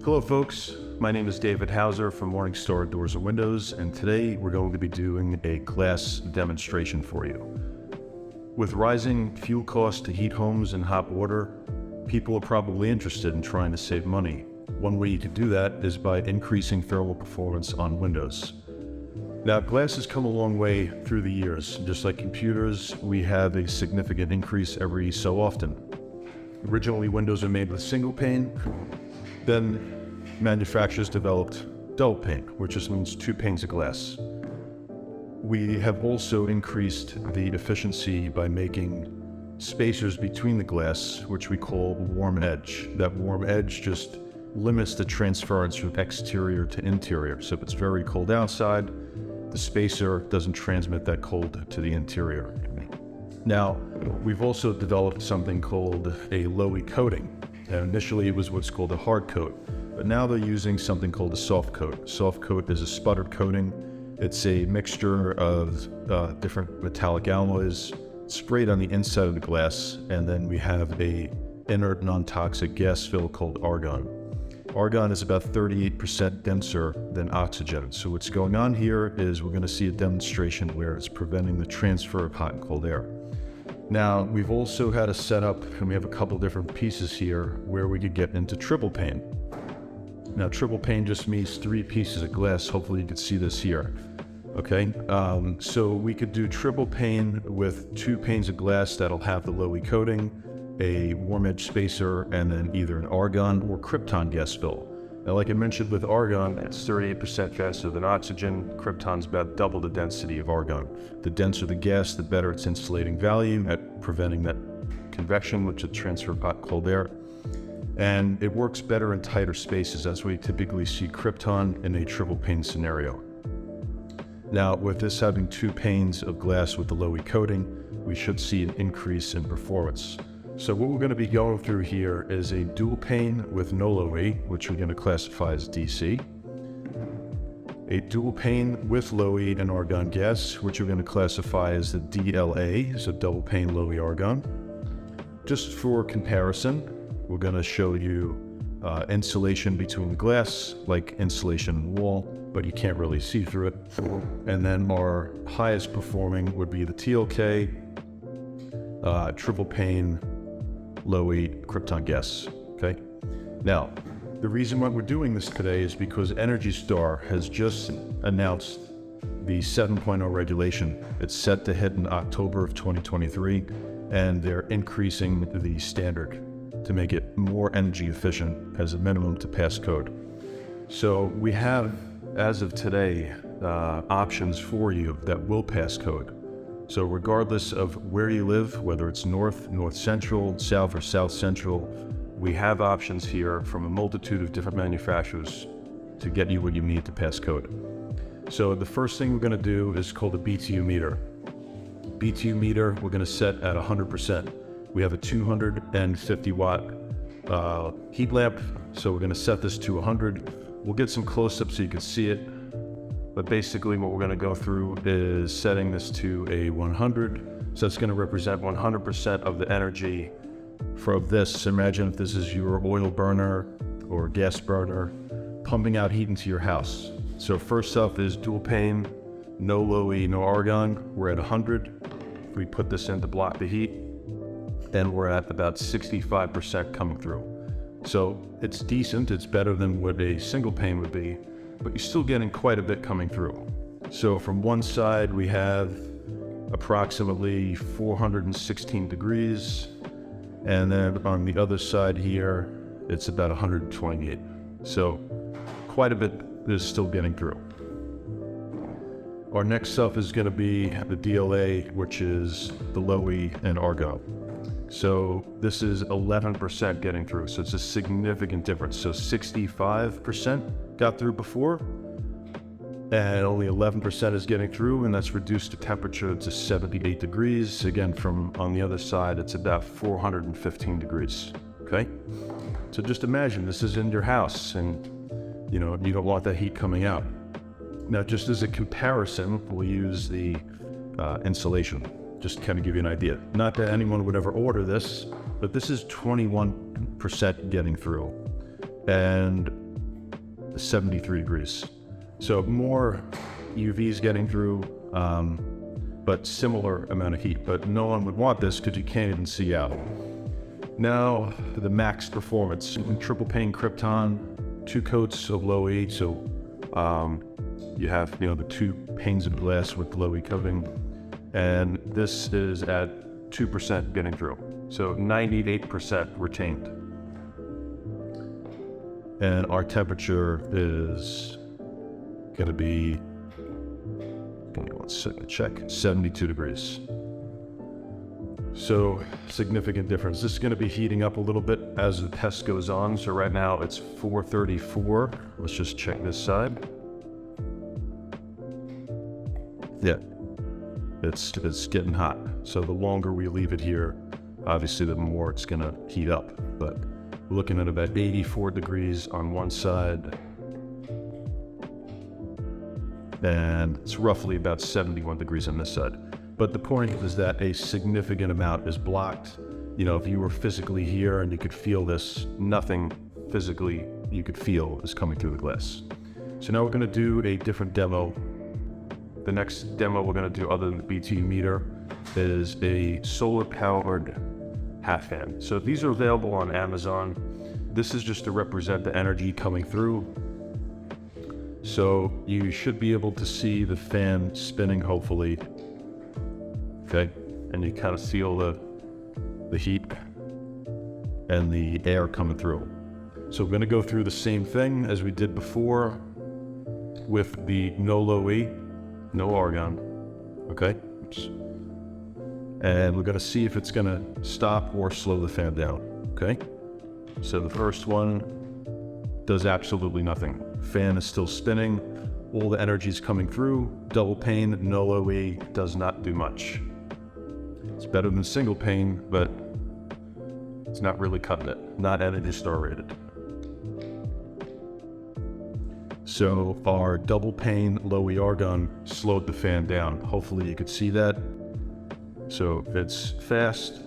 Hello folks, my name is David Hauser from Morningstar Doors and Windows, and today we're going to be doing a glass demonstration for you. With rising fuel costs to heat homes and hot water, people are probably interested in trying to save money. One way you can do that is by increasing thermal performance on windows. Now, glass has come a long way through the years. Just like computers, we have a significant increase every so often. Originally, windows were made with single pane. Then manufacturers developed double pane, which just means 2 panes of glass. We have also increased the efficiency by making spacers between the glass, which we call warm edge. That warm edge just limits the transference from exterior to interior. So if it's very cold outside, the spacer doesn't transmit that cold to the interior. Now, we've also developed something called a low-E coating. And initially it was what's called a hard coat, but now they're using something called a soft coat. Soft coat is a sputtered coating. It's a mixture of different metallic alloys sprayed on the inside of the glass, and then we have a inert non-toxic gas fill called argon. Argon is about 38% denser than oxygen. So what's going on here is we're going to see a demonstration where it's preventing the transfer of hot and cold air. Now, we've also had a setup, and we have a couple different pieces here where we could get into triple pane. Now, triple pane just means 3 pieces of glass. Hopefully you can see this here. Okay, so we could do triple pane with 2 panes of glass that'll have the low-E coating, a warm edge spacer, and then either an argon or krypton gas fill. Now, like I mentioned with argon, it's 38% faster than oxygen. Krypton's about double the density of argon. The denser the gas, the better its insulating value at preventing that convection, which would transfer hot, cold air. And it works better in tighter spaces, as we typically see krypton in a triple pane scenario. Now, with this having 2 panes of glass with the low-E coating, we should see an increase in performance. So what we're going to be going through here is a dual pane with no low-E, which we're going to classify as DC. A dual pane with low-E and argon gas, which we're going to classify as the DLA, so double pane low-E argon. Just for comparison, we're going to show you insulation between the glass, like insulation in the wall, but you can't really see through it. And then our highest performing would be the TLK, triple pane, low-E krypton gas. Okay. Now, the reason why we're doing this today is because energystar has just announced the 7.0 regulation. It's set to hit in October of 2023, and they're increasing the standard to make it more energy efficient as a minimum to pass code. So we have, as of today, options for you that will pass code. So regardless of where you live, whether it's north, north central, south, or south central, we have options here from a multitude of different manufacturers to get you what you need to pass code. So the first thing we're going to do is called a BTU meter. BTU meter we're going to set at 100%. We have a 250 watt heat lamp, so we're going to set this to 100. We'll get some close-ups so you can see it. But basically what we're going to go through is setting this to a 100. So it's going to represent 100% of the energy from this. Imagine if this is your oil burner or gas burner pumping out heat into your house. So first up is dual pane, no low-E, no argon. We're at 100. We put this in to block the heat, and we're at about 65% coming through. So it's decent. It's better than what a single pane would be, but you're still getting quite a bit coming through. So from one side, we have approximately 416 degrees. And then on the other side here, it's about 128. So quite a bit is still getting through. Our next stuff is going to be the DLA, which is the low-E and argon. So this is 11% getting through, so it's a significant difference. So 65% got through before, and only 11% is getting through, and that's reduced the temperature to 78 degrees. Again, from on the other side, it's about 415 degrees, okay? So just imagine this is in your house, and you don't want that heat coming out. Now, just as a comparison, we'll use the insulation. Just to kind of give you an idea. Not that anyone would ever order this, but this is 21% getting through. And 73 degrees. So more UVs getting through, but similar amount of heat. But no one would want this because you can't even see out. Now, the max performance. Triple pane Krypton, 2 coats of low E. So you have, the 2 panes of glass with low E coating. And this is at 2% getting through. So 98% retained. And our temperature is going to be, give me 1 second, check, 72 degrees. So significant difference. This is going to be heating up a little bit as the test goes on. So right now it's 434. Let's just check this side. Yeah, it's getting hot. So the longer we leave it here, obviously the more it's going to heat up. But we're looking at about 84 degrees on one side, and it's roughly about 71 degrees on this side. But the point is that a significant amount is blocked. If you were physically here and you could feel this, nothing physically you could feel is coming through the glass. So now we're going to do a different demo. The next demo we're going to do, other than the BTU meter, is a solar-powered half fan. So these are available on Amazon. This is just to represent the energy coming through. So you should be able to see the fan spinning, hopefully. Okay, and you kind of feel the heat and the air coming through. So we're going to go through the same thing as we did before with the no low E, no argon. Okay. Oops. And we're going to see if it's going to stop or slow the fan down. Okay. So the first one does absolutely nothing. Fan is still spinning. All the energy is coming through. Double pane, no low E, does not do much. It's better than single pane, but it's not really cutting it. Not energystar rated. So our double pane low E argon slowed the fan down. Hopefully you could see that. So it's fast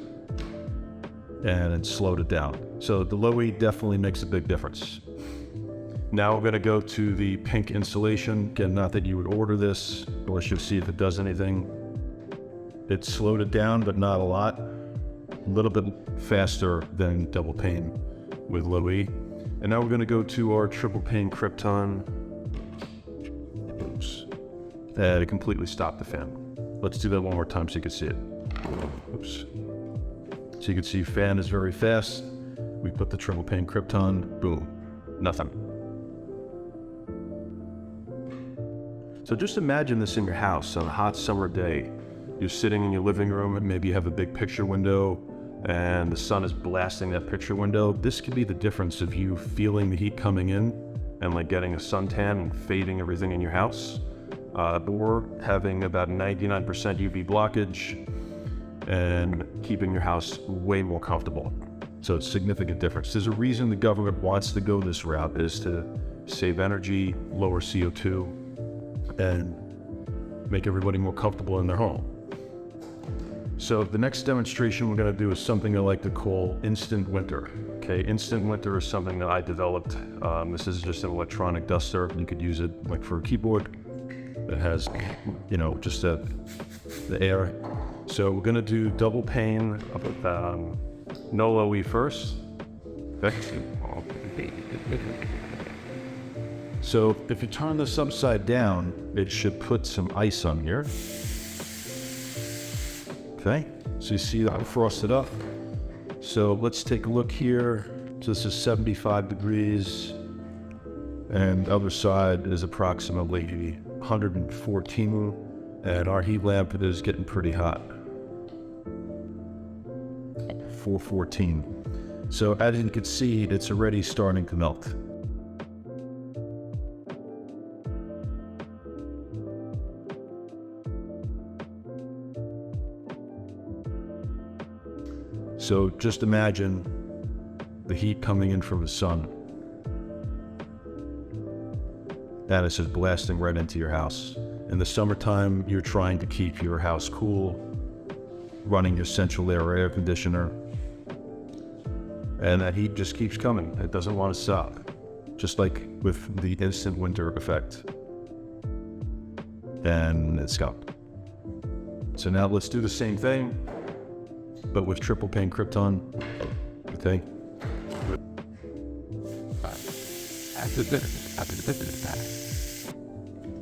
and it slowed it down. So the low E definitely makes a big difference. Now we're going to go to the pink insulation. Again, not that you would order this, unless you see if it does anything. It slowed it down, but not a lot. A little bit faster than double pane with low E. And now we're going to go to our triple pane Krypton. Oops. And it completely stopped the fan. Let's do that one more time so you can see it. Oops. So you can see fan is very fast. We put the triple pane Krypton, boom, nothing. So just imagine this in your house on a hot summer day. You're sitting in your living room and maybe you have a big picture window and the sun is blasting that picture window. This could be the difference of you feeling the heat coming in and like getting a suntan and fading everything in your house. Or having about 99% UV blockage and keeping your house way more comfortable. So it's a significant difference. There's a reason the government wants to go this route, is to save energy, lower CO2, and make everybody more comfortable in their home. So the next demonstration we're going to do is something I like to call instant winter. Okay, instant winter is something that I developed. This is just an electronic duster. You could use it like for a keyboard that has, just the air. So we're going to do double pane with no low E first. So if you turn this upside down, it should put some ice on here. Okay, so you see that I frosted up. So let's take a look here. So this is 75 degrees, and the other side is approximately 114, and our heat lamp is getting pretty hot. 414. So as you can see, it's already starting to melt. So just imagine the heat coming in from the sun. And it's just blasting right into your house. In the summertime, you're trying to keep your house cool, running your central air conditioner, and that heat just keeps coming. It doesn't want to stop. just like with the instant winter effect. And it's gone. So now let's do the same thing, but with triple pane Krypton. Okay.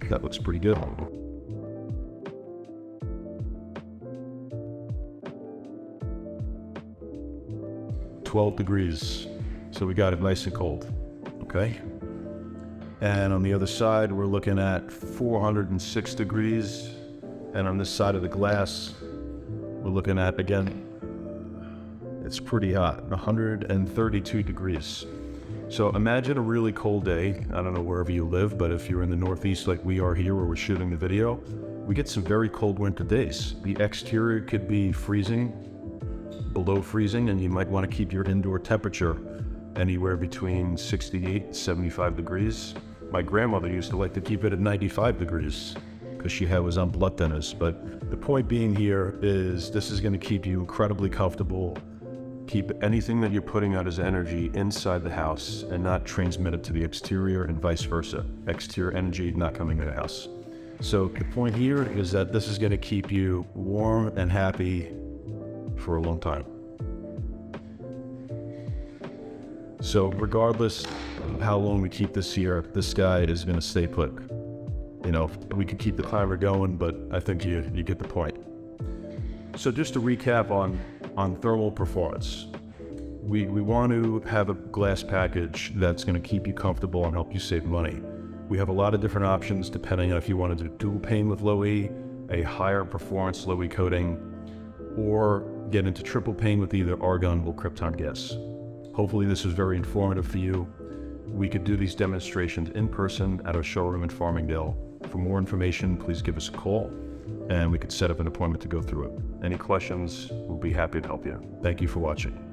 That looks pretty good. $12 degrees. So we got it nice and cold. Okay. And on the other side, we're looking at 406 degrees. And on this side of the glass, we're looking at, again, it's pretty hot, 132 degrees. So imagine a really cold day. I don't know wherever you live, but if you're in the Northeast like we are here where we're shooting the video, we get some very cold winter days. The exterior could be freezing, below freezing, and you might want to keep your indoor temperature anywhere between 68 and 75 degrees. My grandmother used to like to keep it at 95 degrees because she was on blood thinners. But the point being here is this is going to keep you incredibly comfortable. Keep anything that you're putting out as energy inside the house and not transmit it to the exterior and vice versa. Exterior energy not coming to the house. So the point here is that this is going to keep you warm and happy for a long time. So regardless of how long we keep this here, this guy is going to stay put. You know, we could keep the timer going, but I think you get the point. So just to recap on thermal performance, we want to have a glass package that's going to keep you comfortable and help you save money. We have a lot of different options depending on if you want to do dual pane with low E, a higher performance low E coating, or get into triple pane with either argon or krypton gas. Hopefully this was very informative for you. We could do these demonstrations in person at our showroom in Farmingdale. For more information, please give us a call and we could set up an appointment to go through it. Any questions, we'll be happy to help you. Thank you for watching.